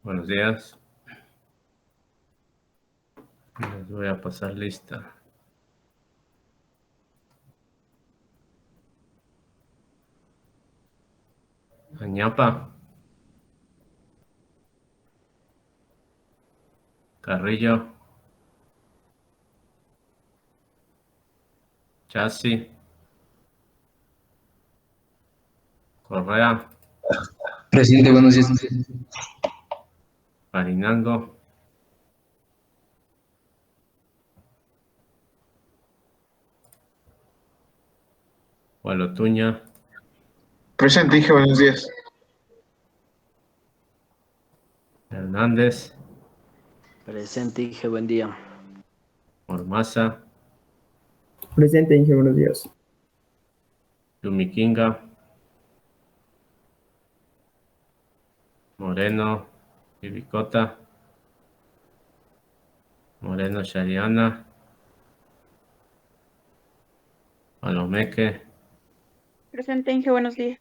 Buenos días. Les voy a pasar lista. Añapa, Carrillo, Chassi, Correa, Presidente, buenos días. Farinango, Gualotuña, Presente, dije buenos días. Hernández, Presente, dije buen día. Ormaza, Presente, Inge, buenos días. Yumiquinga, Moreno, Ibicota, Moreno Shariana, Palomeque, Presente, Inge, buenos días.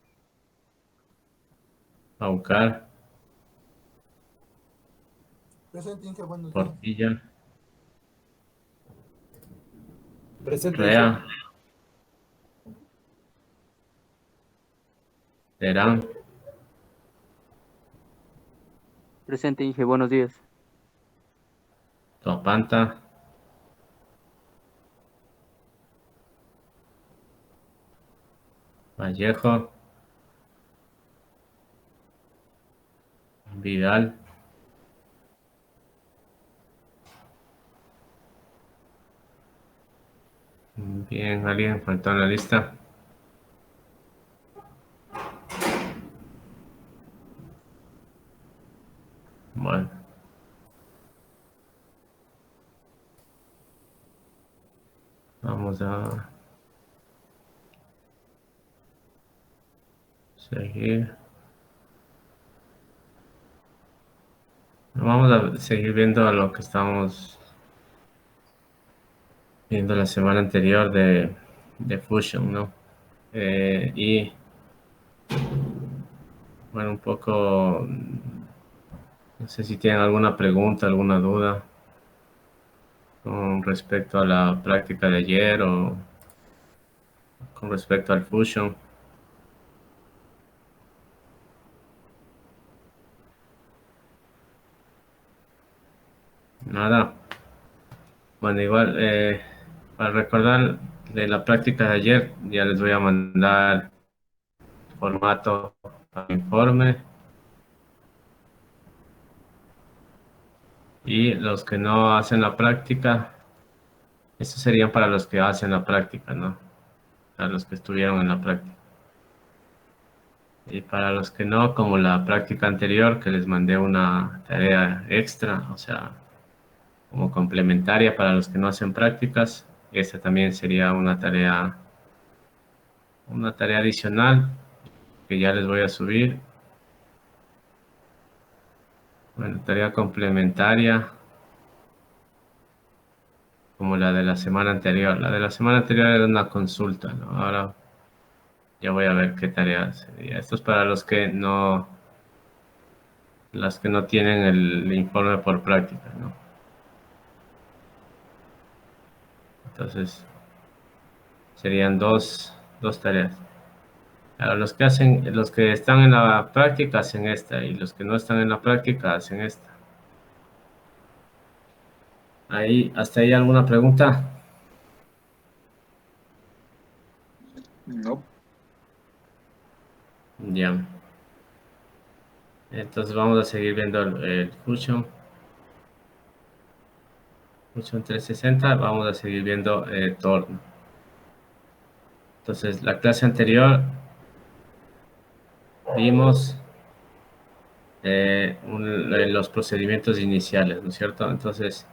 Paucar, Presente, Inge, buenos días. Portilla, Presente, Inge. Rea, Terán, Presente, Inge, buenos días. Topanta, Vallejo, Vidal, bien, alguien faltó en la lista. Bueno. Vamos a seguir. Vamos a seguir viendo lo que estamos viendo la semana anterior de Fusion, ¿no? Y bueno, un poco, no sé si tienen alguna pregunta, alguna duda con respecto a la práctica de ayer o con respecto al Fusion. Nada. Bueno, igual, para recordar de la práctica de ayer, ya les voy a mandar formato al informe. Y los que no hacen la práctica, estos serían para los que hacen la práctica, ¿no? Para los que estuvieron en la práctica. Y para los que no, como la práctica anterior, que les mandé una tarea extra, o sea, como complementaria para los que no hacen prácticas, esta también sería una tarea adicional que ya les voy a subir. Bueno, tarea complementaria como la de la semana anterior. La de la semana anterior era una consulta, ¿no? Ahora ya voy a ver qué tarea sería. Esto es para las que no tienen el informe por práctica, ¿no? Entonces, serían dos tareas. Ahora, los que están en la práctica hacen esta y los que no están en la práctica hacen esta. Ahí, ¿hasta ahí alguna pregunta? No. Ya. Entonces vamos a seguir viendo el Fusion. Fusion 360, vamos a seguir viendo Torno. Entonces, la clase anterior vimos los procedimientos iniciales, ¿no es cierto? Entonces,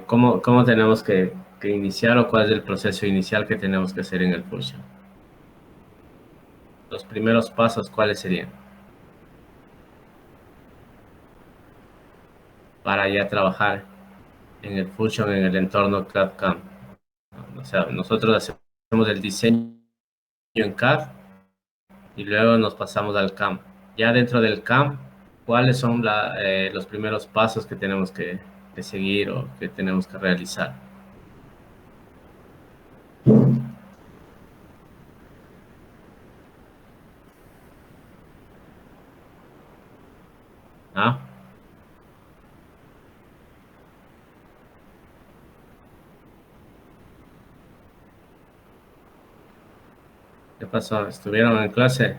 ¿cómo tenemos que iniciar o cuál es el proceso inicial que tenemos que hacer en el Fusion? Los primeros pasos, ¿cuáles serían? Para ya trabajar en el Fusion, en el entorno CAD-CAM. O sea, nosotros hacemos el diseño en CAD y luego nos pasamos al CAM. ya dentro del camp, ¿cuáles son los primeros pasos que tenemos que seguir o que tenemos que realizar? ¿Ah? ¿Qué pasó? ¿Estuvieron en clase?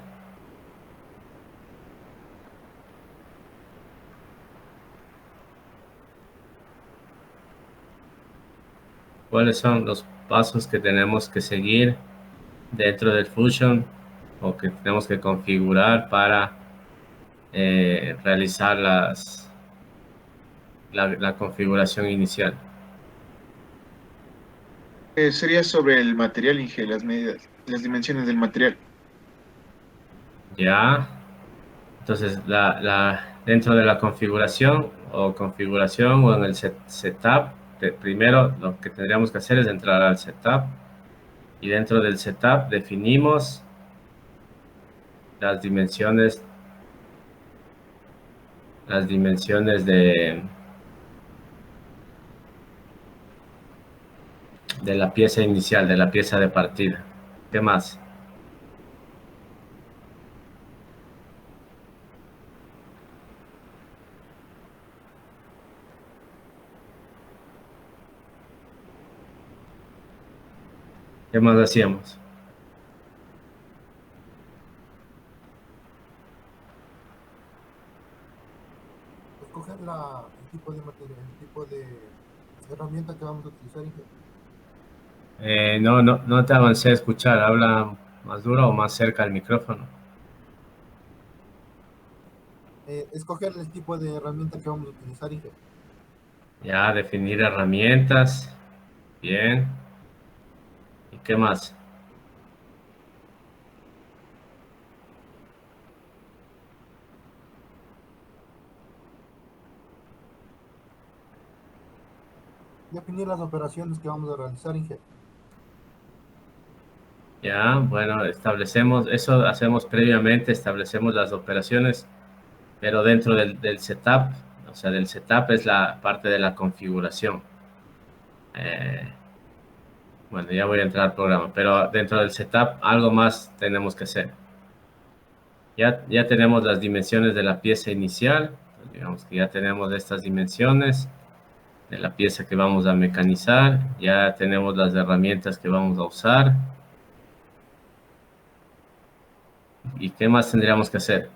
¿Cuáles son los pasos que tenemos que seguir dentro del Fusion o que tenemos que configurar para realizar la configuración inicial? Sería sobre el material, Inge, las medidas, las dimensiones del material. Ya, entonces dentro de la configuración o en el setup, primero lo que tendríamos que hacer es entrar al setup y dentro del setup definimos las dimensiones de la pieza inicial, de la pieza de partida. ¿Qué más? ¿Qué más hacíamos? Escoger el tipo de material, el tipo de herramienta que vamos a utilizar, Inge. No te avancé a escuchar. Habla más duro o más cerca al micrófono. Escoger el tipo de herramienta que vamos a utilizar, Inge. Ya, definir herramientas. Bien. ¿Y qué más? Definir las operaciones que vamos a realizar, Inge. Ya, bueno, hacemos previamente, establecemos las operaciones, pero dentro del setup, o sea, del setup es la parte de la configuración. Eh, bueno, ya voy a entrar al programa, pero dentro del setup algo más tenemos que hacer. Ya tenemos las dimensiones de la pieza inicial, digamos que ya tenemos estas dimensiones de la pieza que vamos a mecanizar, ya tenemos las herramientas que vamos a usar. ¿Y qué más tendríamos que hacer?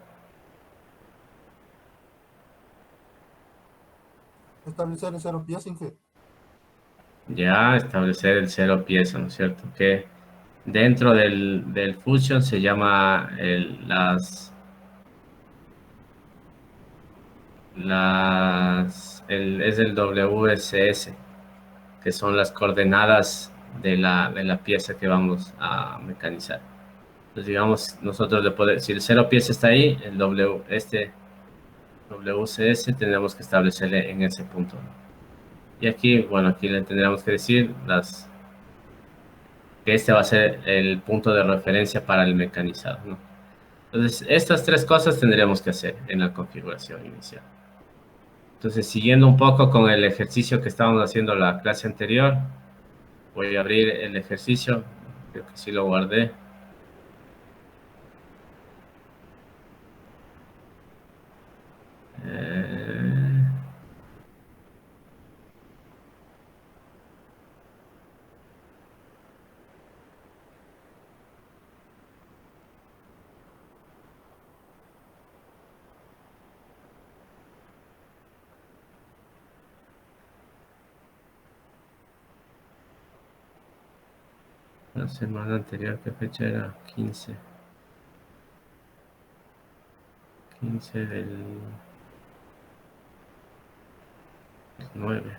Establecer el cero pies, Inge. Ya establecer el cero pieza, ¿no es cierto? Que dentro del Fusion se llama es el WSS, que son las coordenadas de la pieza que vamos a mecanizar. Entonces, digamos, nosotros si el cero pieza está ahí, este WCS tendremos que establecerle en ese punto, ¿no? Y aquí, bueno, aquí le tendríamos que decir que este va a ser el punto de referencia para el mecanizado, ¿no? Entonces, estas tres cosas tendríamos que hacer en la configuración inicial. Entonces, siguiendo un poco con el ejercicio que estábamos haciendo la clase anterior, voy a abrir el ejercicio, creo que sí lo guardé. Eh, la semana anterior, ¿qué fecha era? 15 del 9.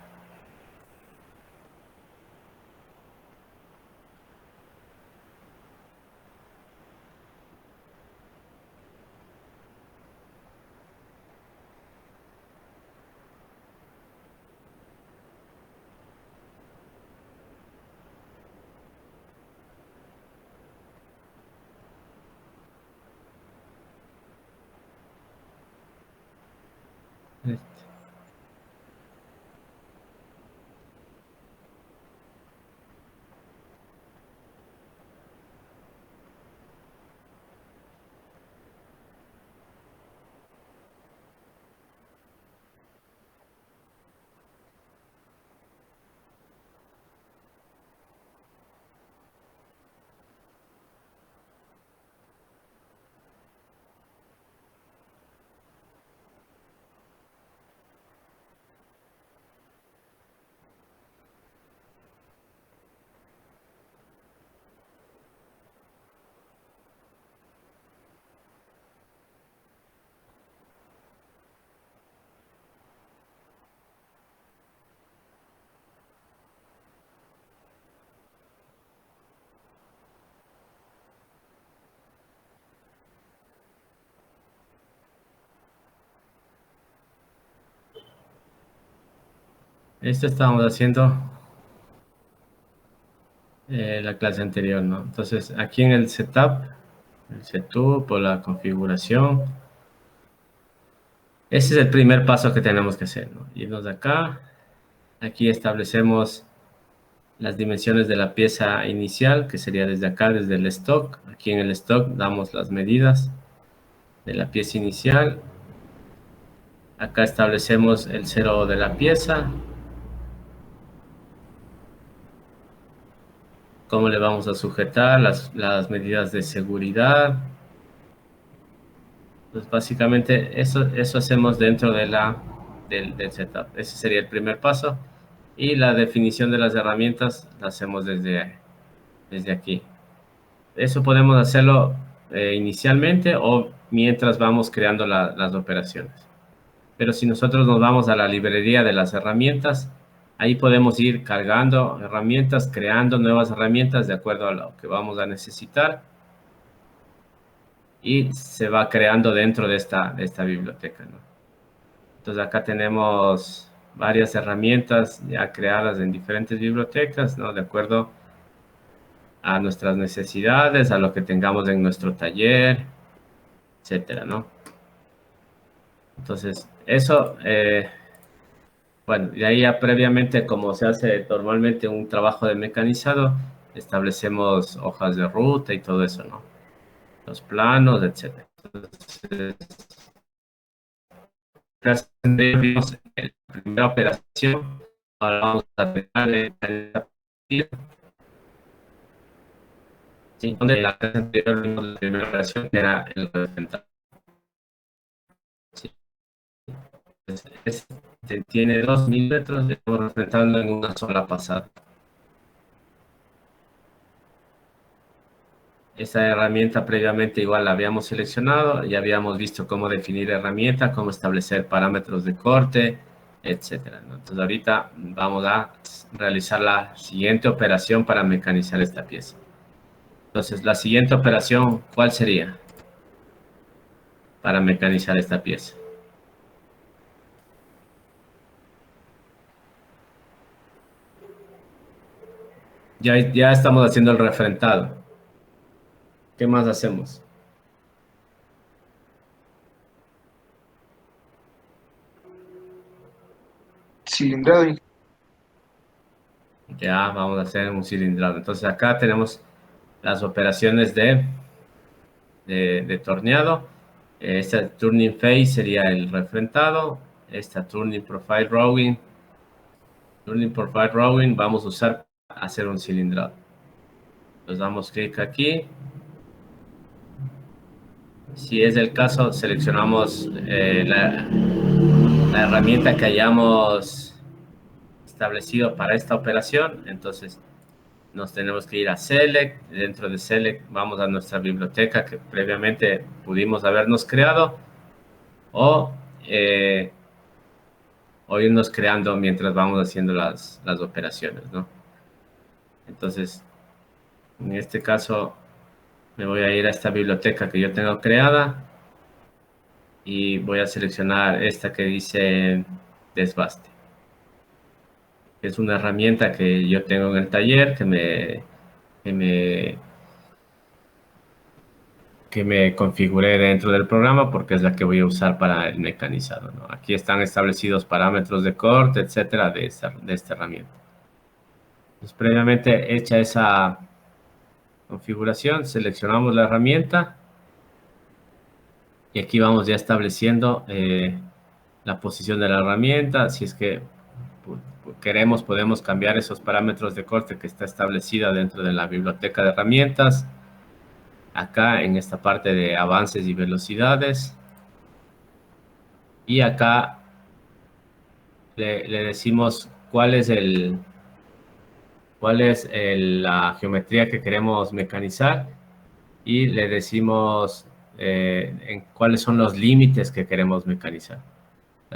Esto estábamos haciendo la clase anterior, ¿no? Entonces, aquí en el setup, el setup o la configuración, ese es el primer paso que tenemos que hacer, ¿no? Irnos de acá, aquí establecemos las dimensiones de la pieza inicial, que sería desde acá, desde el stock. Aquí en el stock damos las medidas de la pieza inicial. Acá establecemos el cero de la pieza. Cómo le vamos a sujetar las medidas de seguridad. Pues básicamente eso hacemos dentro de del setup. Ese sería el primer paso. Y la definición de las herramientas la hacemos desde aquí. Eso podemos hacerlo inicialmente o mientras vamos creando las operaciones. Pero si nosotros nos vamos a la librería de las herramientas, ahí podemos ir cargando herramientas, creando nuevas herramientas de acuerdo a lo que vamos a necesitar. Y se va creando dentro de esta biblioteca, ¿no? Entonces acá tenemos varias herramientas ya creadas en diferentes bibliotecas, ¿no? De acuerdo a nuestras necesidades, a lo que tengamos en nuestro taller, etcétera, ¿no? Entonces, eso, bueno, y ahí ya previamente, como se hace normalmente un trabajo de mecanizado, establecemos hojas de ruta y todo eso, ¿no? Los planos, etcétera. Entonces, vimos la primera operación, ahora vamos a pegar sí, donde la clase anterior vimos la primera operación que era el refrentado. Sí. Tiene 2 milímetros, estamos refrentando en una sola pasada. Esa herramienta previamente igual la habíamos seleccionado, ya habíamos visto cómo definir herramienta, cómo establecer parámetros de corte, etcétera, ¿no? Entonces ahorita vamos a realizar la siguiente operación para mecanizar esta pieza. Entonces la siguiente operación, ¿cuál sería? Para mecanizar esta pieza. Ya estamos haciendo el refrentado. ¿Qué más hacemos? Cilindrado. Ya vamos a hacer un cilindrado. Entonces acá tenemos las operaciones de torneado. Esta turning phase sería el refrentado. Esta turning profile rowing. Turning profile rowing vamos a usar para hacer un cilindrado. Entonces damos clic aquí. Si es el caso, seleccionamos la herramienta que hayamos establecido para esta operación. Entonces nos tenemos que ir a Select. Dentro de Select vamos a nuestra biblioteca que previamente pudimos habernos creado o irnos creando mientras vamos haciendo las operaciones, ¿no? Entonces, en este caso, me voy a ir a esta biblioteca que yo tengo creada y voy a seleccionar esta que dice desbaste. Es una herramienta que yo tengo en el taller que me que me configuré dentro del programa porque es la que voy a usar para el mecanizado, ¿no? Aquí están establecidos parámetros de corte, etcétera, de esta herramienta. Entonces, previamente hecha esa configuración, seleccionamos la herramienta y aquí vamos ya estableciendo la posición de la herramienta. Si es que queremos, podemos cambiar esos parámetros de corte que está establecida dentro de la biblioteca de herramientas. Acá en esta parte de avances y velocidades. Y acá le decimos cuál es la geometría que queremos mecanizar y le decimos cuáles son los límites que queremos mecanizar.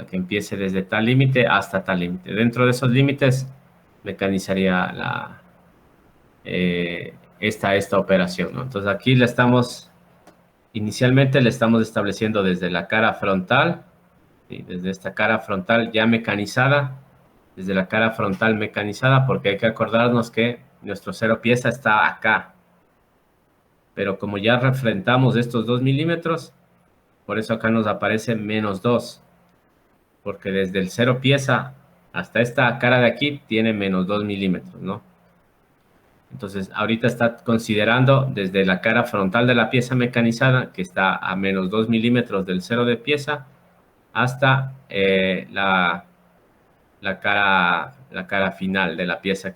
Que empiece desde tal límite hasta tal límite. Dentro de esos límites mecanizaría esta operación, ¿no? Entonces aquí inicialmente le estamos estableciendo desde la cara frontal, ¿sí? Desde esta cara frontal ya mecanizada, desde la cara frontal mecanizada, porque hay que acordarnos que nuestro 0 pieza está acá. Pero como ya refrentamos estos 2 milímetros, por eso acá nos aparece -2, porque desde el 0 pieza hasta esta cara de aquí tiene -2 milímetros, ¿no? Entonces, ahorita está considerando desde la cara frontal de la pieza mecanizada, que está a -2 milímetros del 0 de pieza, hasta la cara final de la pieza,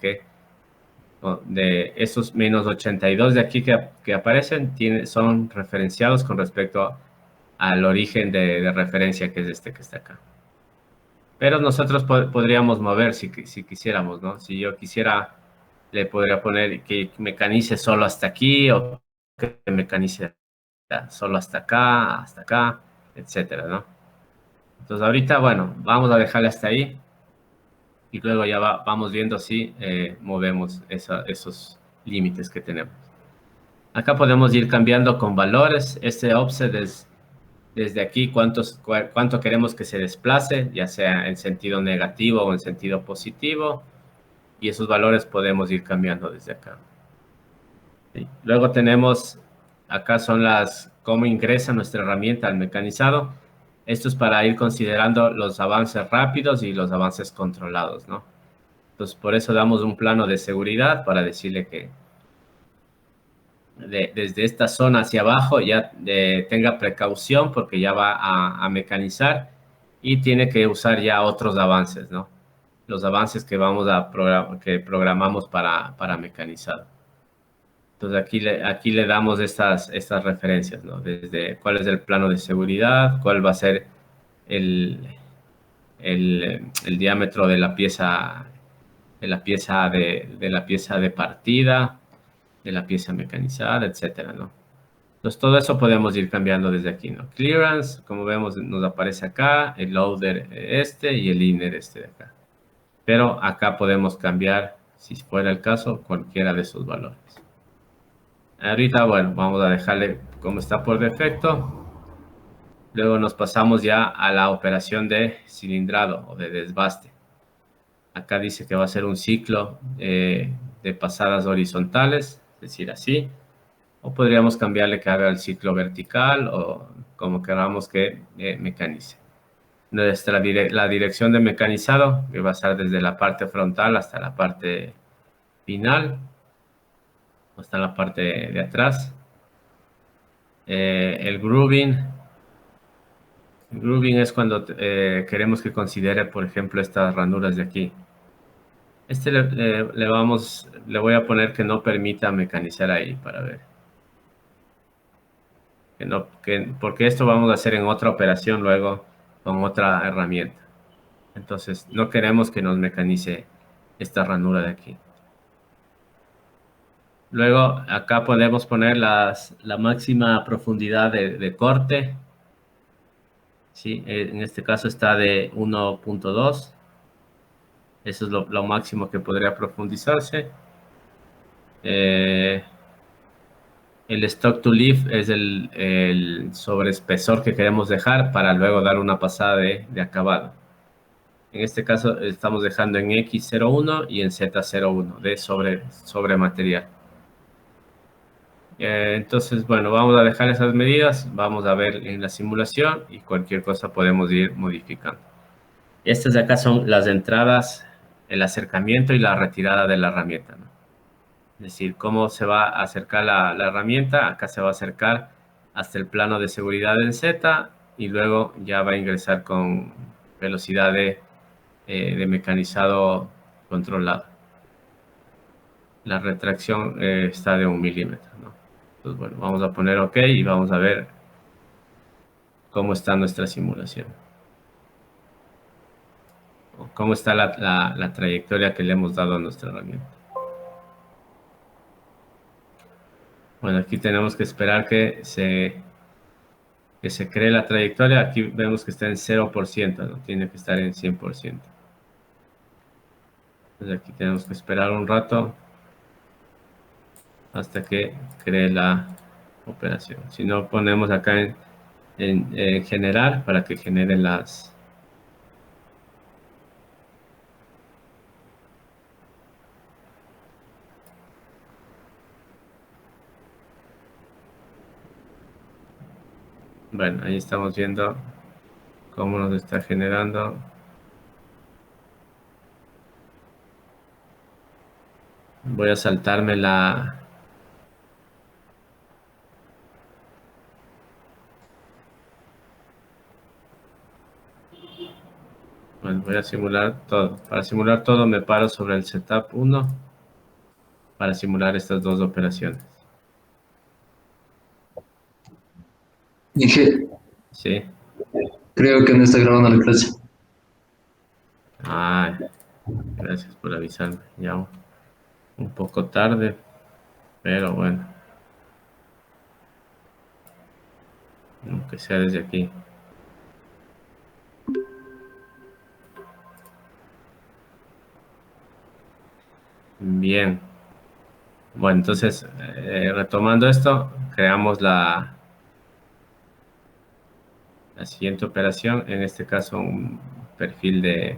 de esos -82 de aquí que aparecen, son referenciados con respecto al origen de referencia, que es este que está acá. Pero nosotros podríamos mover si quisiéramos, ¿no? Si yo quisiera, le podría poner que mecanice solo hasta aquí o que mecanice solo hasta acá, etcétera, ¿no? Entonces ahorita, bueno, vamos a dejarle hasta ahí y luego ya vamos viendo si movemos esos límites que tenemos. Acá podemos ir cambiando con valores. Este offset es desde aquí cuánto queremos que se desplace, ya sea en sentido negativo o en sentido positivo. Y esos valores podemos ir cambiando desde acá. ¿Sí? Luego tenemos, acá son cómo ingresa nuestra herramienta al mecanizado. Esto es para ir considerando los avances rápidos y los avances controlados, ¿no? Entonces, por eso damos un plano de seguridad para decirle que desde esta zona hacia abajo ya tenga precaución porque ya va a mecanizar y tiene que usar ya otros avances, ¿no? Los avances que que programamos para mecanizado. Entonces aquí le damos estas referencias, ¿no? Desde cuál es el plano de seguridad, cuál va a ser el diámetro de la pieza de partida, de la pieza mecanizada, etcétera, ¿no? Entonces todo eso podemos ir cambiando desde aquí, ¿no? Clearance, como vemos, nos aparece acá, el loader y el inner de acá. Pero acá podemos cambiar, si fuera el caso, cualquiera de esos valores. Ahorita, bueno, vamos a dejarle como está por defecto. Luego nos pasamos ya a la operación de cilindrado o de desbaste. Acá dice que va a ser un ciclo de pasadas horizontales, es decir, así. O podríamos cambiarle que haga el ciclo vertical o como queramos que mecanice. La dirección de mecanizado, que va a estar desde la parte frontal hasta la parte final, hasta la parte de atrás. El grooving es cuando queremos que considere, por ejemplo, estas ranuras de aquí. Le voy a poner que no permita mecanizar ahí para ver. Porque esto vamos a hacer en otra operación luego con otra herramienta. Entonces, no queremos que nos mecanice esta ranura de aquí. Luego, acá podemos poner la máxima profundidad de corte. ¿Sí? En este caso está de 1.2. Eso es lo máximo que podría profundizarse. El stock to leaf es el sobreespesor que queremos dejar para luego dar una pasada de acabado. En este caso estamos dejando en X01 y en Z01 de sobre material. Entonces, bueno, vamos a dejar esas medidas, vamos a ver en la simulación y cualquier cosa podemos ir modificando. Estas de acá son las entradas, el acercamiento y la retirada de la herramienta, ¿no? Es decir, cómo se va a acercar la herramienta. Acá se va a acercar hasta el plano de seguridad en Z y luego ya va a ingresar con velocidad de mecanizado controlado. La retracción está de 1 milímetro, ¿no? Entonces, bueno, vamos a poner OK y vamos a ver cómo está nuestra simulación. O cómo está la trayectoria que le hemos dado a nuestra herramienta. Bueno, aquí tenemos que esperar que se cree la trayectoria. Aquí vemos que está en 0%, ¿no? Tiene que estar en 100%. Entonces aquí tenemos que esperar un rato hasta que cree la operación. Si no, ponemos acá en generar para que genere las... Bueno, ahí estamos viendo cómo nos está generando. Voy a saltarme la... Bueno, voy a simular todo. Para simular todo me paro sobre el setup 1 para simular estas dos operaciones. Inge, Sí. creo que no está grabando la clase. Ay, gracias por avisarme. Ya un poco tarde, pero bueno. Aunque sea desde aquí. Bien. Bueno, entonces, retomando esto, creamos la siguiente operación. En este caso, un perfil de...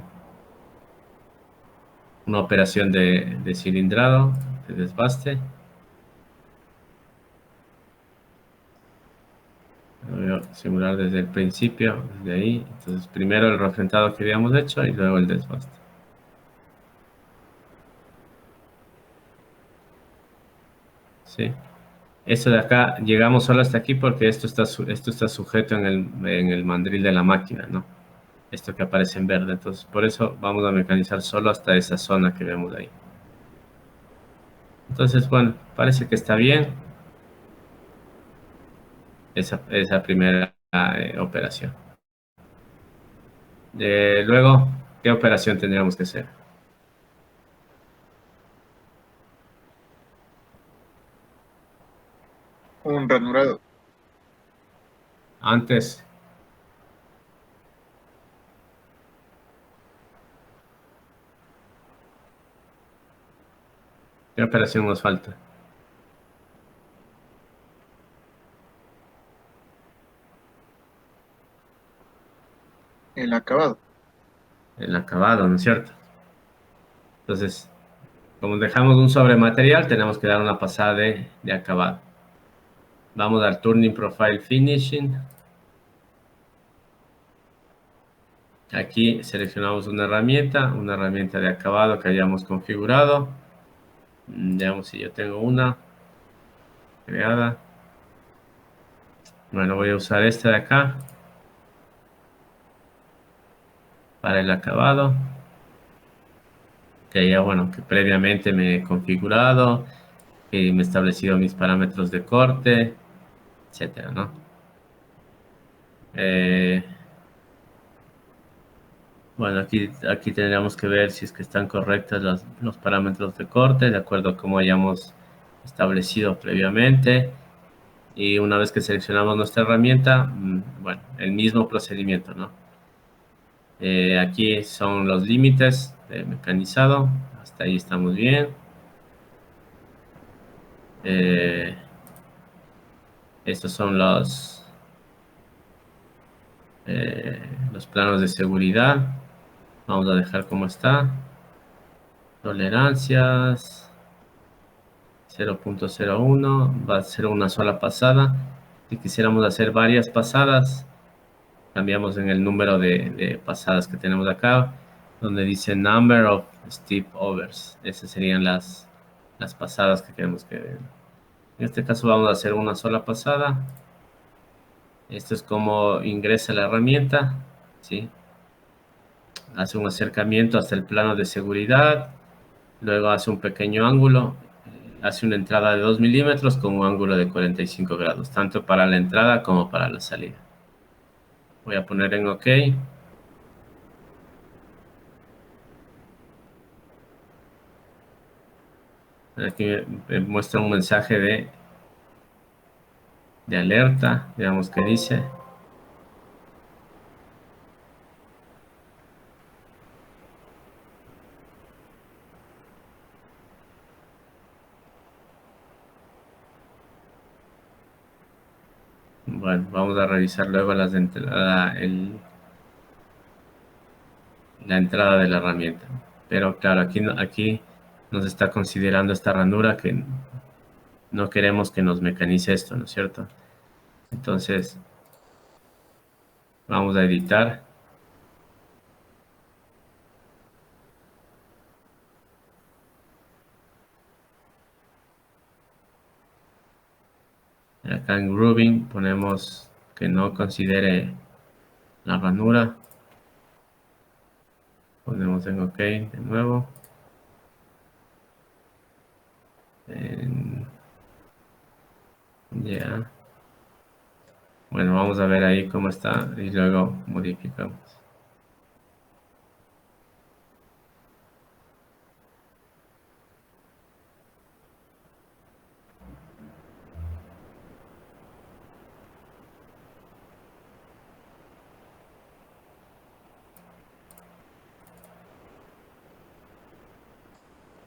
Una operación de cilindrado, de desbaste. Lo voy a simular desde el principio, desde ahí. Entonces, primero el refrentado que habíamos hecho y luego el desbaste. Sí. Esto de acá, llegamos solo hasta aquí porque esto está sujeto en el mandril de la máquina, ¿no? Esto que aparece en verde. Entonces, por eso vamos a mecanizar solo hasta esa zona que vemos ahí. Entonces, bueno, parece que está bien esa primera operación. Luego, ¿qué operación tendríamos que hacer? Un ranurado. Antes, ¿qué operación nos falta? El acabado. El acabado, ¿no es cierto? Entonces, como dejamos un sobrematerial, tenemos que dar una pasada de acabado. Vamos al Turning Profile Finishing. Aquí seleccionamos una herramienta de acabado que hayamos configurado. Veamos si yo tengo una creada. Bueno, voy a usar esta de acá para el acabado. Que ya, bueno, que previamente me he configurado, que me he establecido mis parámetros de corte, etcétera, ¿no? Bueno, aquí tendríamos que ver si es que están correctos los parámetros de corte, de acuerdo a cómo hayamos establecido previamente. Y una vez que seleccionamos nuestra herramienta, bueno, el mismo procedimiento, ¿no? Aquí son los límites de mecanizado, hasta ahí estamos bien. Estos son los planos de seguridad. Vamos a dejar como está. Tolerancias. 0.01, va a ser una sola pasada. Si quisiéramos hacer varias pasadas, cambiamos en el número de pasadas que tenemos acá, donde dice number of step overs. Esas serían las pasadas que queremos que den. En este caso vamos a hacer una sola pasada. Esto es como ingresa la herramienta, ¿sí? Hace un acercamiento hasta el plano de seguridad, luego hace un pequeño ángulo, hace una entrada de 2 milímetros con un ángulo de 45 grados, tanto para la entrada como para la salida. Voy a poner en OK. Aquí me muestra un mensaje de alerta, veamos qué dice. Bueno, vamos a revisar luego la entrada de la herramienta. Pero claro, aquí nos está considerando esta ranura que no queremos que nos mecanice esto, ¿no es cierto? Entonces, vamos a editar. Acá en grooving ponemos que no considere la ranura. Ponemos en OK de nuevo. Ya. Bueno, vamos a ver ahí cómo está y luego modificamos.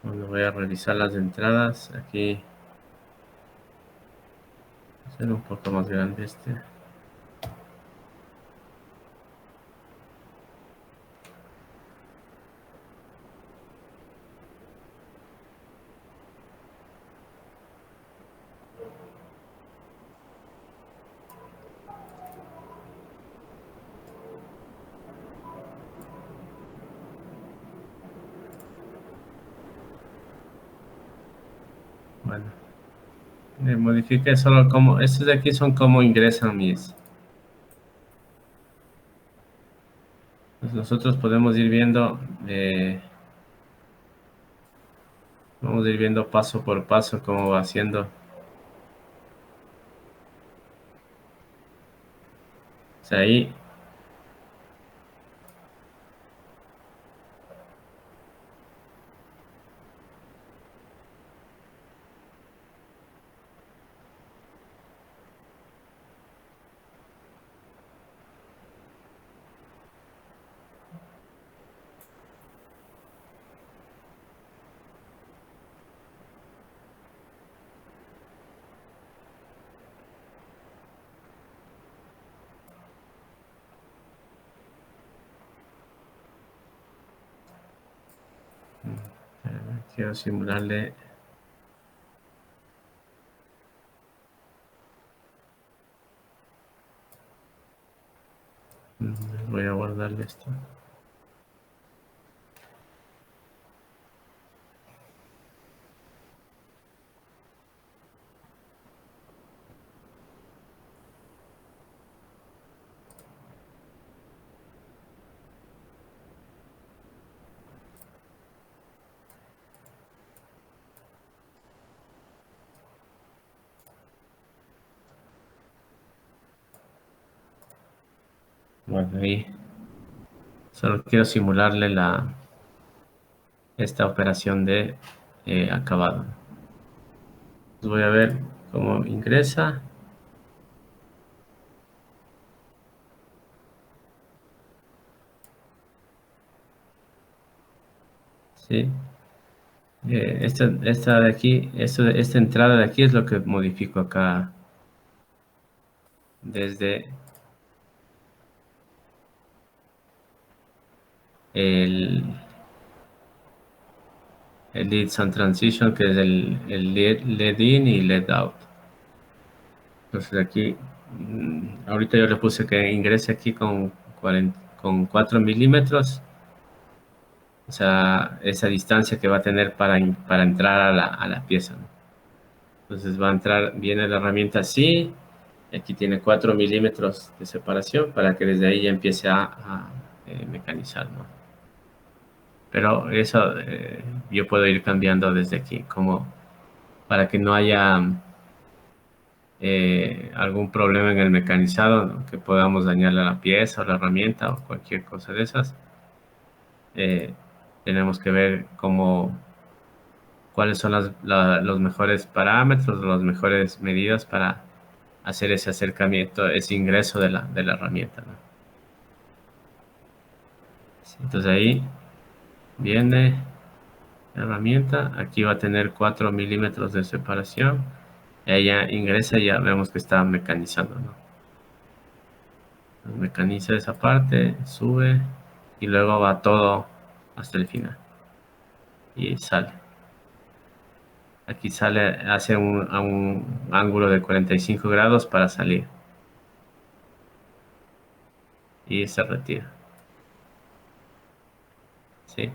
Bueno, voy a revisar las entradas. Aquí hacer un poco más grande este. Bueno, modifique solo como, estos de aquí son como ingresan mis. Pues nosotros podemos ir viendo, vamos a ir viendo paso por paso cómo va haciendo. O sea, ahí. Quiero simularle. Voy a guardarle esto. Bueno, ahí. Solo quiero simularle esta operación de acabado. Voy a ver cómo ingresa. Sí. Esta de aquí, esta entrada de aquí es lo que modifico acá desde el el leads and transition, que es el lead in y lead out. Entonces aquí, ahorita yo le puse que ingrese aquí con 4 milímetros. O sea, esa distancia que va a tener para entrar a la pieza, ¿no? Entonces va a entrar, viene la herramienta así, y aquí tiene 4 milímetros de separación para que desde ahí ya empiece a mecanizar, ¿no? Pero eso yo puedo ir cambiando desde aquí, como para que no haya algún problema en el mecanizado, ¿no? Que podamos dañarle a la pieza o la herramienta o cualquier cosa de esas. Tenemos que ver cuáles son los mejores parámetros, las mejores medidas para hacer ese acercamiento, ese ingreso de la herramienta, ¿no? Entonces ahí viene la herramienta, aquí va a tener 4 milímetros de separación, ella ingresa y ya vemos que está mecanizando, ¿no? Entonces, mecaniza esa parte, sube y luego va todo hasta el final y sale. Aquí sale, hace a un ángulo de 45 grados para salir. Y se retira. ¿Sí?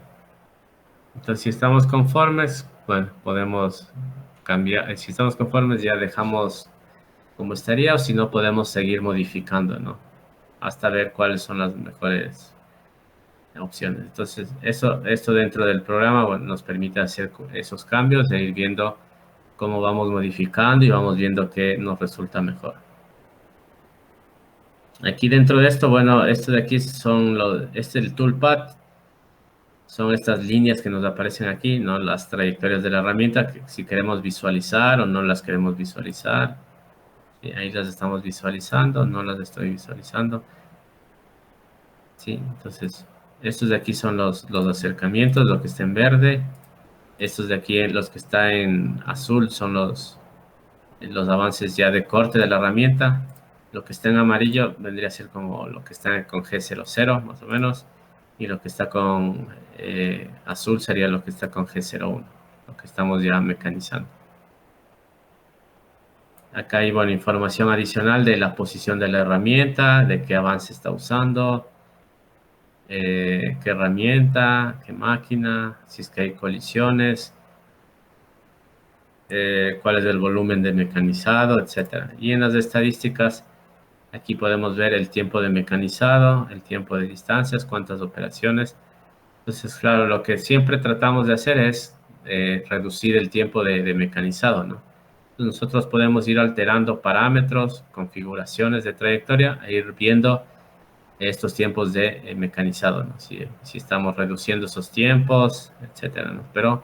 Entonces, si estamos conformes, bueno, podemos cambiar. Si estamos conformes, ya dejamos como estaría, o si no, podemos seguir modificando, ¿no? Hasta ver cuáles son las mejores opciones. Entonces, esto dentro del programa, bueno, nos permite hacer esos cambios e ir viendo cómo vamos modificando y vamos viendo qué nos resulta mejor. Aquí dentro de esto, bueno, esto de aquí son este es el toolpath. Son estas líneas que nos aparecen aquí, ¿no? Las trayectorias de la herramienta, que si queremos visualizar o no las queremos visualizar. Sí, ahí las estamos visualizando, no las estoy visualizando. Sí, entonces, estos de aquí son los acercamientos, lo que está en verde. Estos de aquí, los que están en azul, son los avances ya de corte de la herramienta. Lo que está en amarillo vendría a ser como lo que está con G00, más o menos. Y lo que está con azul sería lo que está con G01, lo que estamos ya mecanizando. Acá hay, bueno, información adicional de la posición de la herramienta, de qué avance está usando, qué herramienta, qué máquina, si es que hay colisiones, cuál es el volumen de mecanizado, etcétera. Y en las estadísticas, aquí podemos ver el tiempo de mecanizado, el tiempo de distancias, cuántas operaciones. Entonces, claro, lo que siempre tratamos de hacer es reducir el tiempo de mecanizado, ¿no? Entonces, nosotros podemos ir alterando parámetros, configuraciones de trayectoria e ir viendo estos tiempos de mecanizado, ¿no? Si estamos reduciendo esos tiempos, etcétera, ¿no? Pero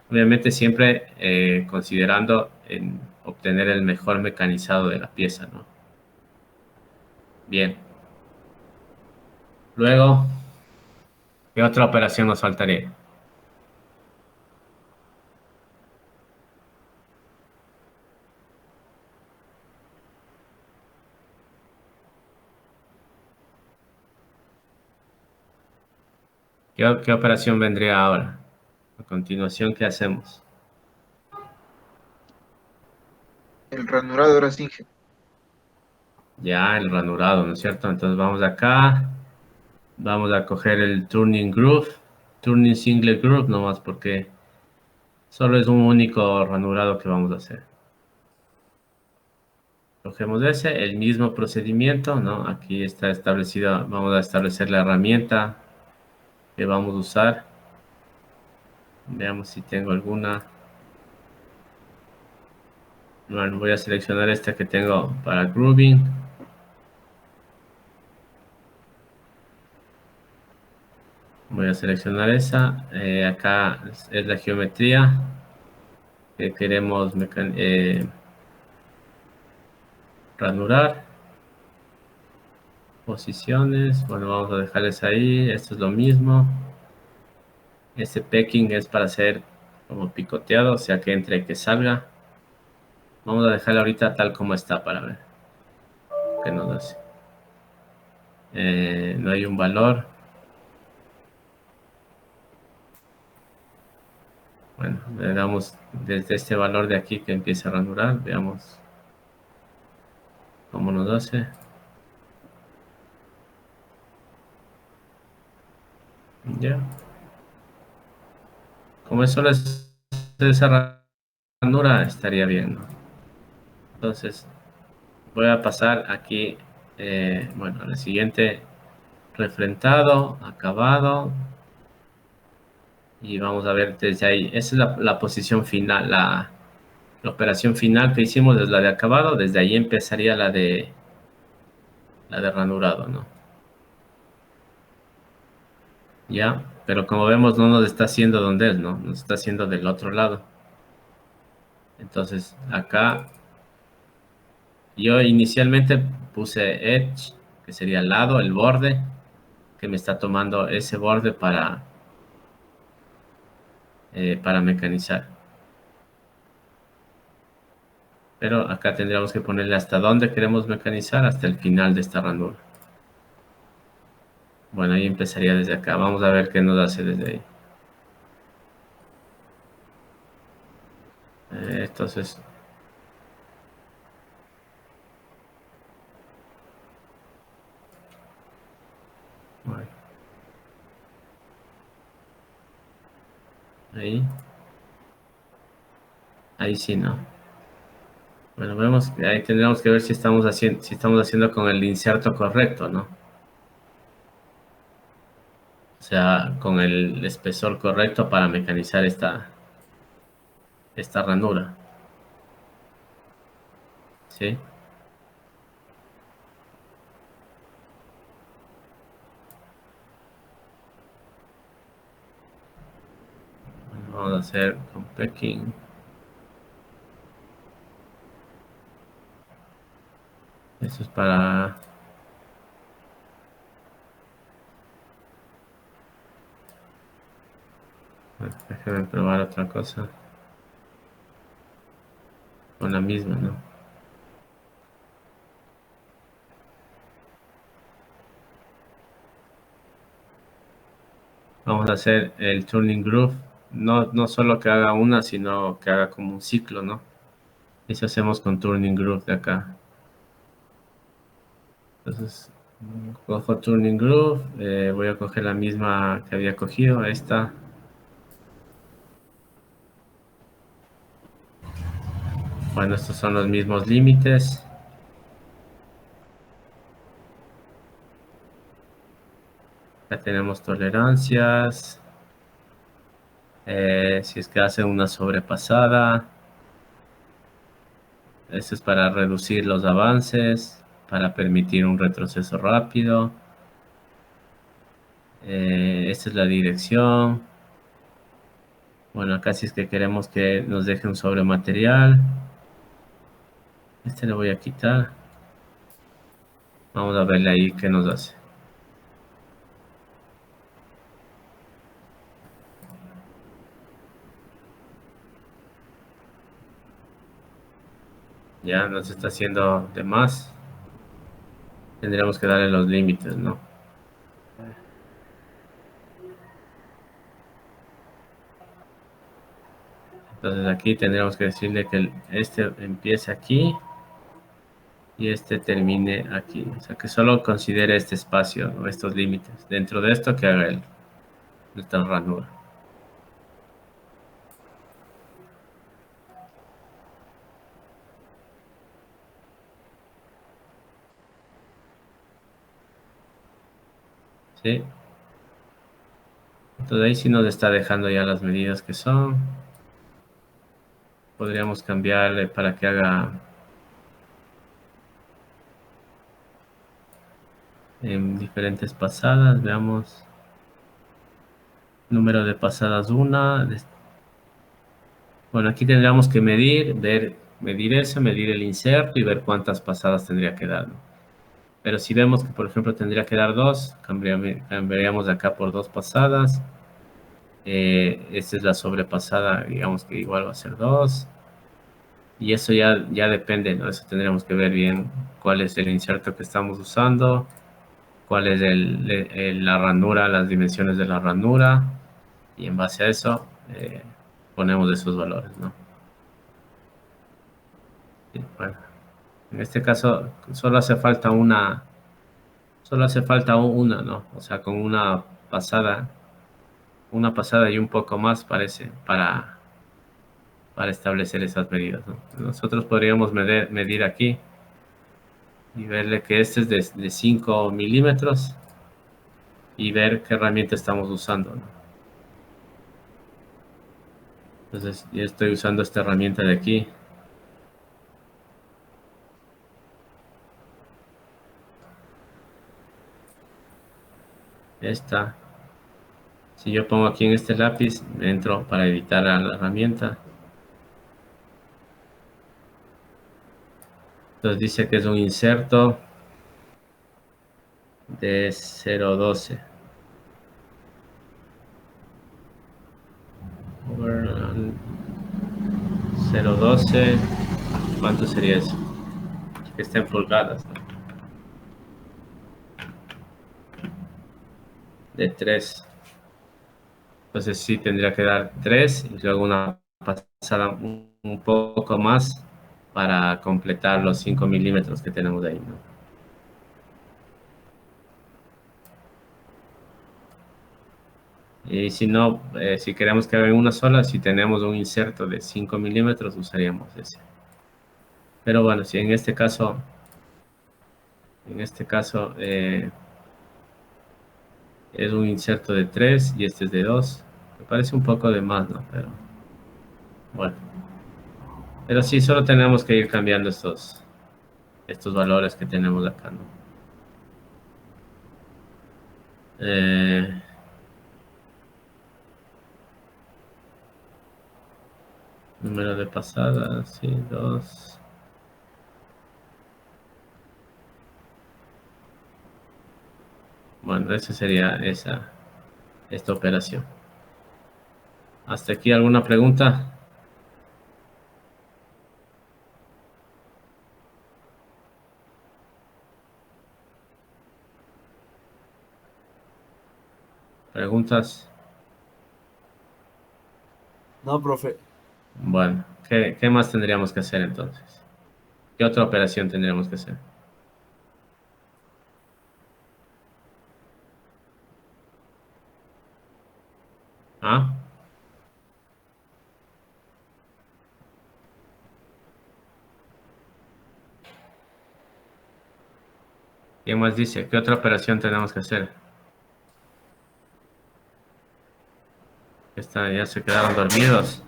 obviamente siempre considerando en obtener el mejor mecanizado de la pieza, ¿no? Bien. Luego, ¿qué otra operación nos faltaría? ¿Qué operación vendría ahora? A continuación, ¿qué hacemos? El ranurado ahora sí. Ya, el ranurado, ¿no es cierto? Entonces vamos acá, vamos a coger el turning groove, turning single groove, nomás porque solo es un único ranurado que vamos a hacer. Cogemos ese, el mismo procedimiento, ¿no? Aquí está establecido, vamos a establecer la herramienta que vamos a usar. Veamos si tengo alguna. Bueno, voy a seleccionar esta que tengo para grooving. Voy a seleccionar esa. Acá es la geometría que queremos ranurar. Posiciones. Bueno, vamos a dejarles ahí. Esto es lo mismo. Este pecking es para hacer como picoteado, o sea que entre y que salga. Vamos a dejarlo ahorita tal como está para ver qué nos hace. No hay un valor. Bueno, digamos, desde este valor de aquí que empieza a ranurar, veamos cómo nos hace. Ya. Como es solo es esa ranura, estaría bien, ¿no? Entonces, voy a pasar aquí, bueno, al siguiente refrentado, acabado. Y vamos a ver desde ahí. Esa es la posición final, la operación final que hicimos es la de acabado. Desde ahí empezaría la de ranurado, ¿no? Ya, pero como vemos no nos está haciendo donde es, ¿no? Nos está haciendo del otro lado. Entonces acá yo inicialmente puse edge, que sería el lado, el borde, que me está tomando ese borde para mecanizar. Pero acá tendríamos que ponerle hasta dónde queremos mecanizar, hasta el final de esta ranura. Bueno, ahí empezaría desde acá. Vamos a ver qué nos hace desde ahí. Entonces, bueno, ahí sí, ¿no? Bueno, vemos que ahí tendríamos que ver si estamos haciendo con el inserto correcto, ¿no? O sea, con el espesor correcto para mecanizar esta ranura. ¿Sí? Bueno, vamos a hacer con pecking. Eso es para... Bueno, déjame probar otra cosa. Con la misma, ¿no? Vamos a hacer el turning groove. No solo que haga una, sino que haga como un ciclo, ¿no? Eso hacemos con turning groove de acá. Entonces, cojo turning groove. Voy a coger la misma que había cogido, esta. Bueno, estos son los mismos límites. Ya tenemos tolerancias. Si es que hace una sobrepasada. Esto es para reducir los avances, para permitir un retroceso rápido. Esta es la dirección. Bueno, acá si es que queremos que nos deje un sobrematerial. Este lo voy a quitar. Vamos a verle ahí qué nos hace. Ya nos está haciendo de más. Tendríamos que darle los límites, ¿no? Entonces aquí tendríamos que decirle que este empiece aquí y este termine aquí. O sea, que solo considere este espacio o estos límites. Dentro de esto que haga esta ranura. ¿Sí? Entonces ahí sí nos está dejando ya las medidas que son. Podríamos cambiarle para que haga en diferentes pasadas. Veamos. Número de pasadas 1. Bueno, aquí tendríamos que medir eso, medir el inserto y ver cuántas pasadas tendría que dar, ¿no? Pero si vemos que, por ejemplo, tendría que dar 2, cambiaríamos de acá por 2 pasadas. Esta es la sobrepasada, digamos que igual va a ser 2. Y eso ya depende, ¿no? Eso tendríamos que ver bien cuál es el inserto que estamos usando, cuál es la ranura, las dimensiones de la ranura. Y en base a eso, ponemos esos valores, ¿no? Y bueno, en este caso solo hace falta una, ¿no? O sea, con una pasada y un poco más parece para establecer esas medidas, ¿no? Nosotros podríamos medir aquí y verle que este es de 5 milímetros y ver qué herramienta estamos usando, ¿no? Entonces, yo estoy usando esta herramienta de aquí. Esta. Si yo pongo aquí en este lápiz, entro para editar a la herramienta. Entonces dice que es un inserto de 0.12. 0.12. ¿Cuánto sería eso? Que está en pulgadas, ¿no? De 3. Entonces sí tendría que dar 3 y luego una pasada un poco más para completar los 5 milímetros que tenemos ahí, ¿no? Y si no, si queremos que haga una sola, si tenemos un inserto de 5 milímetros, usaríamos ese. Pero bueno, si en este caso, es un inserto de 3 y este es de 2, me parece un poco de más, ¿no? Pero bueno. Pero sí, solo tenemos que ir cambiando estos valores que tenemos acá, ¿no? Número de pasadas, sí, 2. Bueno, esa sería esta operación. ¿Hasta aquí alguna pregunta? ¿Preguntas? No, profe. Bueno, ¿qué más tendríamos que hacer entonces? ¿Qué otra operación tendríamos que hacer? ¿Ah? ¿Quién más dice? ¿Qué otra operación tenemos que hacer? Ya se quedaron dormidos.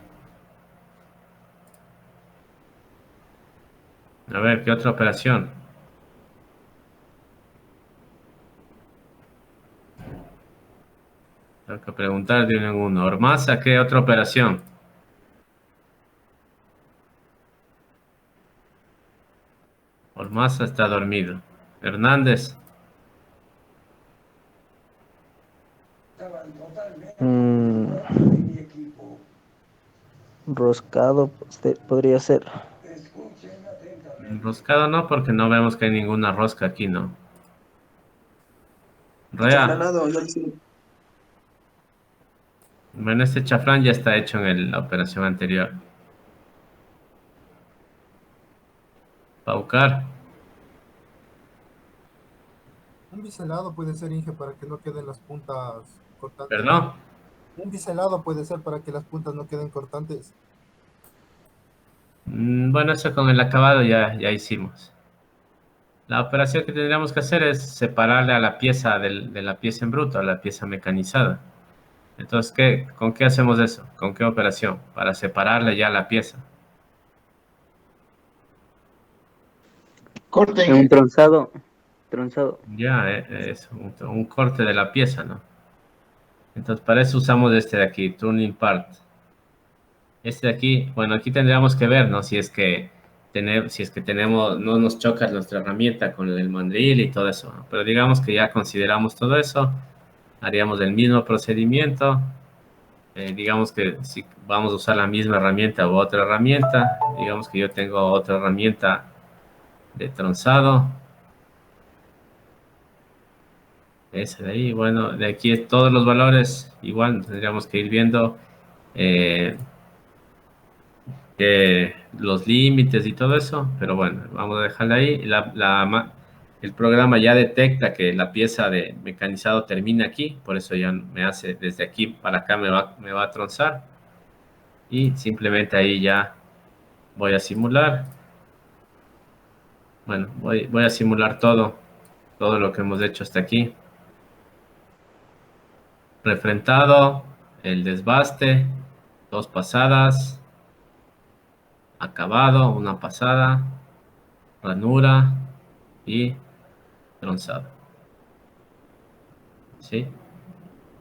A ver, ¿qué otra operación? Tengo que preguntar de uno en uno. Ormaza, ¿qué otra operación? Ormaza está dormido. Hernández, Roscado podría ser. enroscado no, porque no vemos que hay ninguna rosca aquí, ¿no? Rea, Chaflanado, yo sí. bueno, este chaflán ya está hecho en la operación anterior. Paucar, Un biselado puede ser, Inge, para que no queden las puntas cortantes. ¿perdón? Un biselado puede ser para que las puntas no queden cortantes. Bueno, eso con el acabado ya hicimos. La operación que tendríamos que hacer es separarle a la pieza de la pieza en bruto, a la pieza mecanizada. Entonces, ¿con qué hacemos eso? ¿Con qué operación? Para separarle ya la pieza. Corte, En un Inge. tronzado. Ya, es un corte de la pieza, ¿no? Entonces, para eso usamos este de aquí, turning part. Este de aquí, bueno, aquí tendríamos que ver, ¿no? Si es que tenemos, no nos choca nuestra herramienta con el mandril y todo eso, ¿no? Pero digamos que ya consideramos todo eso, haríamos el mismo procedimiento. Digamos que si vamos a usar la misma herramienta u otra herramienta, digamos que yo tengo otra herramienta de tronzado. Ese de ahí, bueno, de aquí todos los valores, igual tendríamos que ir viendo los límites y todo eso, pero bueno, vamos a dejarla ahí. El programa ya detecta que la pieza de mecanizado termina aquí, por eso ya me hace desde aquí para acá, me va a tronzar. Y simplemente ahí ya voy a simular. Bueno, voy a simular todo lo que hemos hecho hasta aquí. Refrentado, el desbaste, 2 pasadas, acabado, 1 pasada, ranura y tronzado. ¿Sí?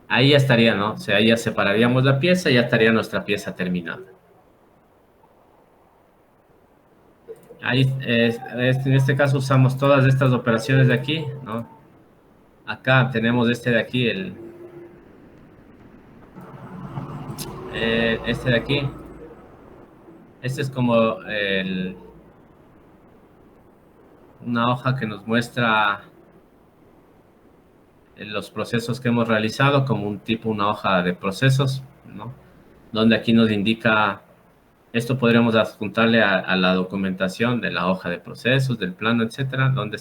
Ahí ya estaría, ¿no? O sea, ahí ya separaríamos la pieza y ya estaría nuestra pieza terminada. Ahí, en este caso usamos todas estas operaciones de aquí, ¿no? Acá tenemos este de aquí, este de aquí. Este es como una hoja que nos muestra los procesos que hemos realizado, como una hoja de procesos, ¿no? Donde aquí nos indica, esto podríamos adjuntarle a la documentación de la hoja de procesos, del plano, etcétera, donde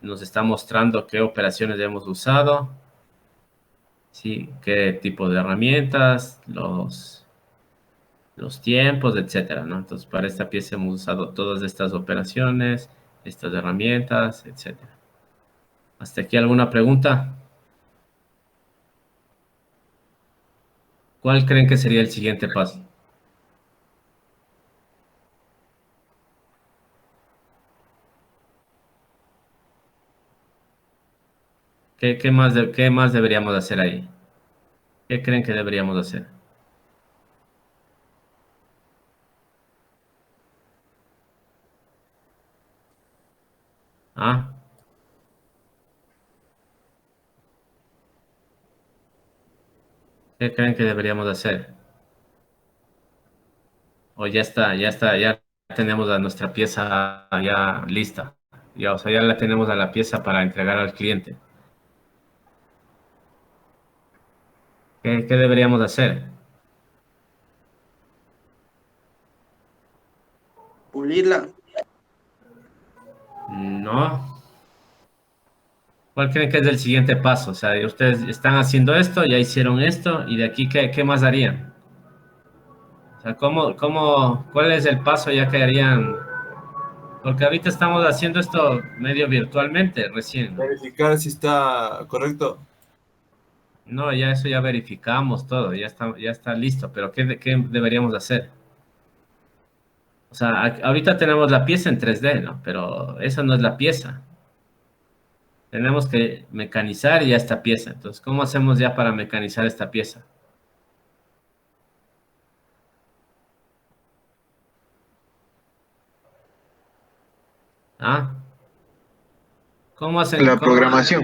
nos está mostrando qué operaciones hemos usado, ¿sí? Qué tipo de herramientas, los tiempos, etcétera, ¿no? Entonces, para esta pieza hemos usado todas estas operaciones, estas herramientas, etcétera. ¿Hasta aquí alguna pregunta? ¿Cuál creen que sería el siguiente paso? ¿Qué más deberíamos hacer ahí? ¿Qué creen que deberíamos hacer? ¿Ah? ¿Qué creen que deberíamos hacer? O ya tenemos a nuestra pieza ya lista. Ya, o sea, ya la tenemos a la pieza para entregar al cliente. ¿Qué deberíamos hacer? Pulirla. No. ¿Cuál creen que es el siguiente paso? O sea, ustedes están haciendo esto, ya hicieron esto, y de aquí, ¿qué más harían? O sea, cuál es el paso ya que harían? Porque ahorita estamos haciendo esto medio virtualmente, recién. Verificar si está correcto. No, ya eso ya verificamos todo, ya está listo, pero ¿qué deberíamos hacer? O sea, ahorita tenemos la pieza en 3D, ¿no? Pero esa no es la pieza. Tenemos que mecanizar ya esta pieza. Entonces, ¿cómo hacemos ya para mecanizar esta pieza? ¿Ah? ¿Cómo hacen? La programación.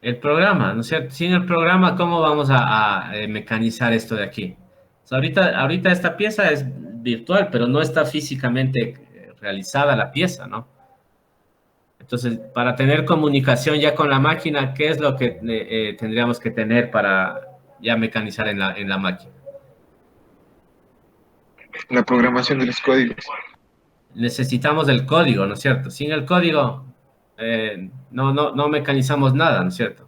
El programa, ¿no es cierto? Sin el programa, ¿cómo vamos a mecanizar esto de aquí? O sea, ahorita esta pieza es virtual, pero no está físicamente realizada la pieza, ¿no? Entonces, para tener comunicación ya con la máquina, ¿qué es lo que tendríamos que tener para ya mecanizar en la máquina? La programación de los códigos. Necesitamos el código, ¿no es cierto? Sin el código, no mecanizamos nada, ¿no es cierto?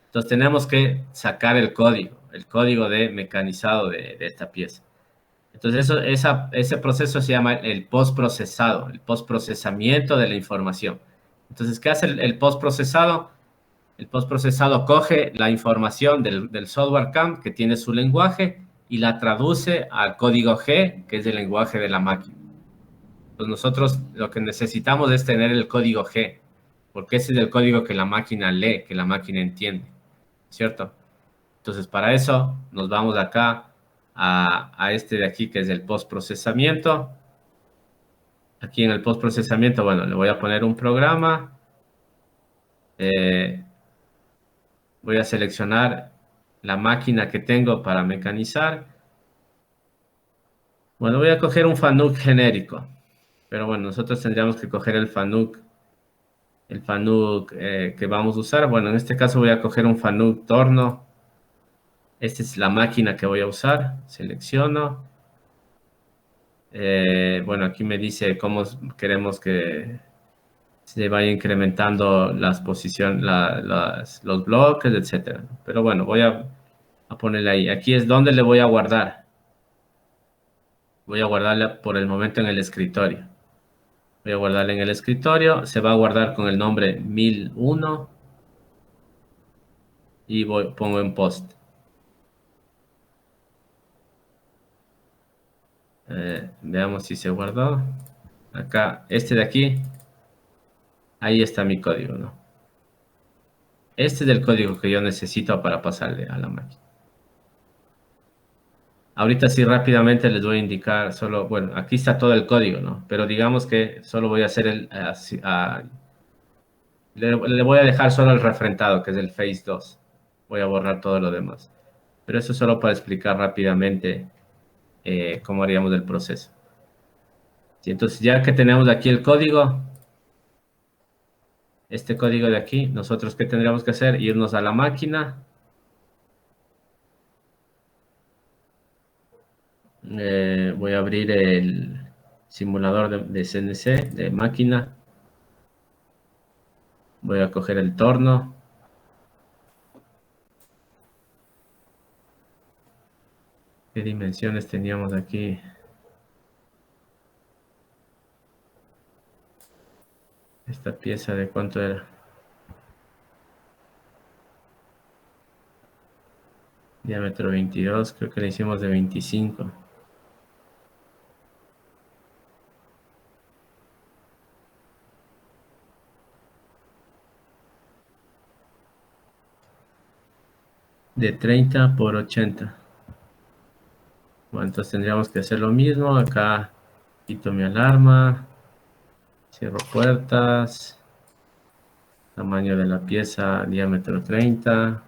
Entonces tenemos que sacar el código de mecanizado de esta pieza. Entonces ese proceso se llama el postprocesado, el postprocesamiento de la información. Entonces, ¿qué hace el postprocesado? El postprocesado coge la información del software CAM que tiene su lenguaje y la traduce al código G, que es el lenguaje de la máquina. Entonces nosotros lo que necesitamos es tener el código G, porque ese es el código que la máquina lee, que la máquina entiende, ¿cierto? Entonces para eso nos vamos acá a este de aquí que es el postprocesamiento. Aquí en el postprocesamiento, bueno, le voy a poner un programa. Voy a seleccionar la máquina que tengo para mecanizar. Bueno, voy a coger un FANUC genérico. Pero bueno, nosotros tendríamos que coger el FANUC que vamos a usar. Bueno, en este caso voy a coger un FANUC torno. Esta es la máquina que voy a usar. Selecciono. Bueno, aquí me dice cómo queremos que se vaya incrementando las posiciones, los bloques, etcétera. Pero bueno, voy a ponerle ahí. Aquí es donde le voy a guardar. Voy a guardarle por el momento en el escritorio. Voy a guardarle en el escritorio. Se va a guardar con el nombre 1001 y pongo en post. Veamos si se guardó. Acá, este de aquí. Ahí está mi código, ¿no? Este es el código que yo necesito para pasarle a la máquina. Ahorita sí rápidamente les voy a indicar solo, bueno, aquí está todo el código, ¿no? Pero digamos que solo voy a hacer le voy a dejar solo el refrentado, que es el phase 2. Voy a borrar todo lo demás. Pero eso es solo para explicar rápidamente cómo haríamos el proceso. Sí, entonces ya que tenemos aquí el código, este código de aquí, nosotros ¿qué tendríamos que hacer? Irnos a la máquina. Voy a abrir el simulador de CNC, de máquina. Voy a coger el torno. ¿Qué dimensiones teníamos aquí? Esta pieza de cuánto era. Diámetro 22, creo que le hicimos de 25. De 30 por 80. Bueno, entonces tendríamos que hacer lo mismo. Acá quito mi alarma. Cierro puertas. Tamaño de la pieza, diámetro 30.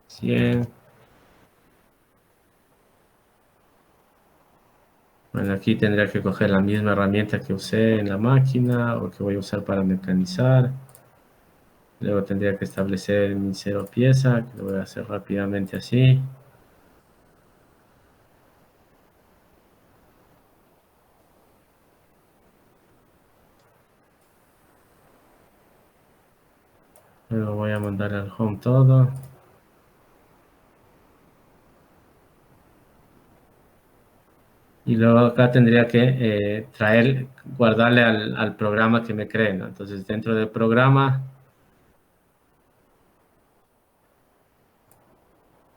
100. Bueno, aquí tendría que coger la misma herramienta que usé en la máquina o que voy a usar para mecanizar. Luego tendría que establecer mi 0 pieza, que lo voy a hacer rápidamente así. Luego voy a mandar al home todo. Y luego acá tendría que guardarle al programa que me cree, ¿no? Entonces dentro del programa,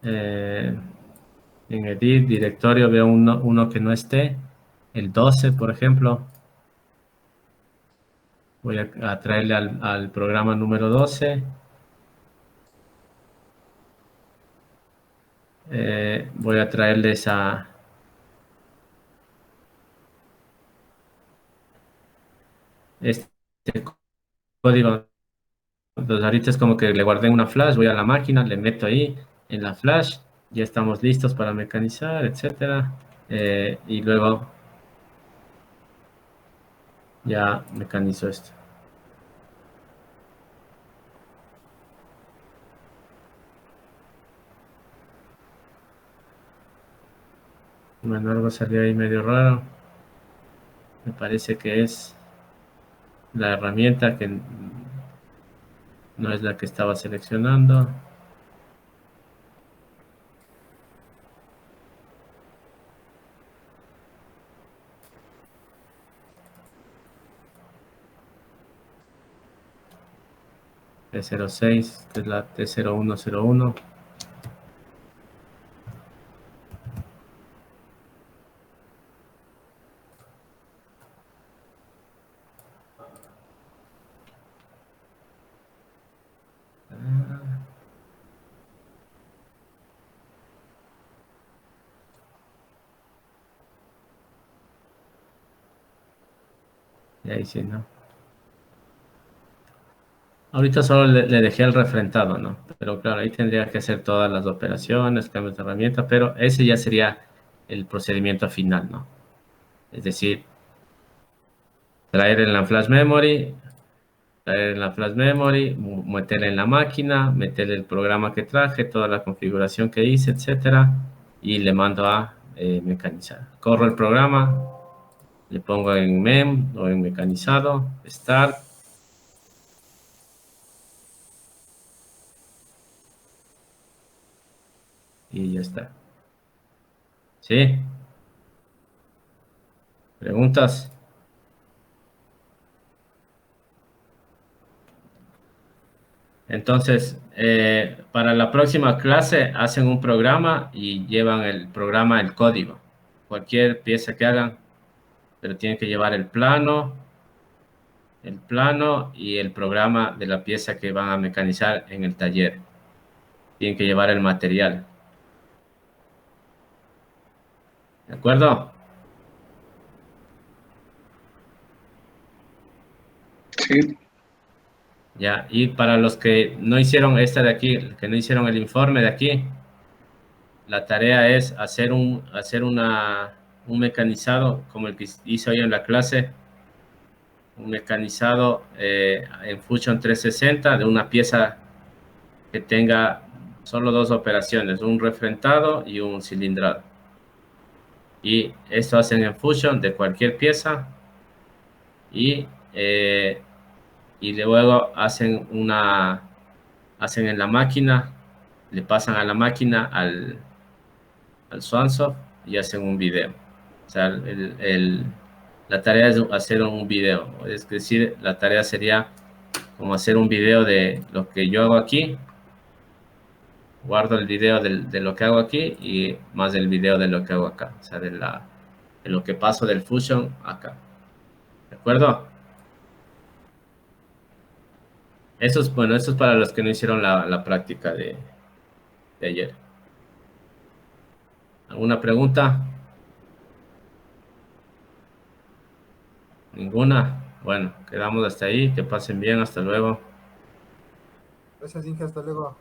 en edit, directorio, veo uno que no esté, el 12, por ejemplo. Voy a traerle al programa número 12. Voy a traerle este código. Entonces ahorita es como que le guardé una flash, voy a la máquina, le meto ahí en la flash, ya estamos listos para mecanizar, etcétera. Y luego ya mecanizo esto. Bueno, algo salió ahí medio raro. Me parece que es la herramienta que no es la que estaba seleccionando. T06, esta es la T0101. Y ahí sí, ¿no? Ahorita solo le dejé el refrentado, ¿no? Pero claro, ahí tendría que hacer todas las operaciones, cambios de herramienta, pero ese ya sería el procedimiento final, ¿no? Es decir, traer en la flash memory, meterle en la máquina, meterle el programa que traje, toda la configuración que hice, etcétera, y le mando a mecanizar. Corro el programa, Le pongo en MEM o en mecanizado, Start. Y ya está. ¿Sí? ¿Preguntas? Entonces, para la próxima clase hacen un programa y llevan el programa, el código. Cualquier pieza que hagan, pero tienen que llevar el plano y el programa de la pieza que van a mecanizar en el taller. Tienen que llevar el material. ¿De acuerdo? Sí. Ya, y para los que no hicieron esta de aquí, que no hicieron el informe de aquí, la tarea es hacer un mecanizado como el que hice hoy en la clase, un mecanizado en Fusion 360 de una pieza que tenga solo dos operaciones, un refrentado y un cilindrado. Y esto hacen en Fusion de cualquier pieza y luego hacen en la máquina, le pasan a la máquina al Swansoft y hacen un video. O sea, la tarea es hacer un video, es decir, la tarea sería como hacer un video de lo que yo hago aquí, guardo el video de lo que hago aquí y más el video de lo que hago acá, o sea, de lo que paso del Fusion acá. ¿De acuerdo? Eso es para los que no hicieron la práctica de ayer. ¿Alguna pregunta? ¿Ninguna? Bueno, quedamos hasta ahí. Que pasen bien. Hasta luego. Gracias, Inge. Hasta luego.